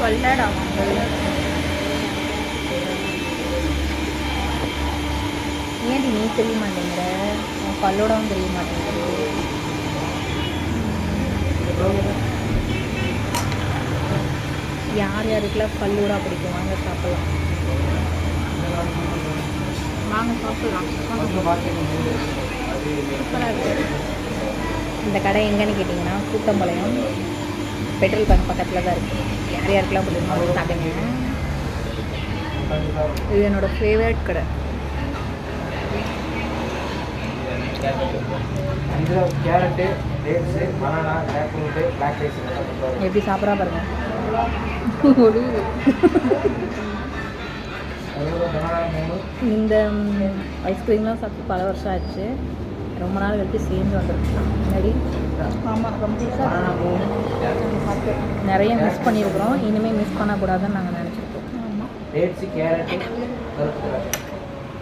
கொள்ளடா ஏன்டி நீ தெரிய மாட்டேங்கிற உன் பல்லோடவும் தெரிய மாட்டேங்குது. யார் யாருக்கெல்லாம் பல்லூடா பிடிக்கும் வாங்க சாப்பிடலாம். வாங்க சாப்பிடலாம். சூப்பராக இருக்குது. இந்த கடை எங்கேன்னு கேட்டிங்கன்னா கூத்தம்பாளையம் பெட்ரோல் பங்க் பக்கத்தில் தான் இருக்குது. யார் யாருக்கெல்லாம் பிடிக்குமோ சாப்பிடுங்க. இது என்னோடய ஃபேவரட் கடை. Carrot, dates, banana, grapefruit, black rice எப்படி சாப்பிட்றா பாருங்க. இந்த ஐஸ்கிரீம்லாம் சாப்பிட்டு பல வருஷம் ஆச்சு. ரொம்ப நாள் கழிச்சு சேர்ந்து வந்துருக்கு முன்னாடி. ஆமாம், ரொம்ப சாப்பிட்டு நிறைய மிஸ் பண்ணியிருக்கிறோம். இனிமேல் மிஸ் பண்ணக்கூடாதுன்னு நாங்கள் நினச்சிருக்கோம். ஆமாம், டேட்ஸு, கேரட்டு,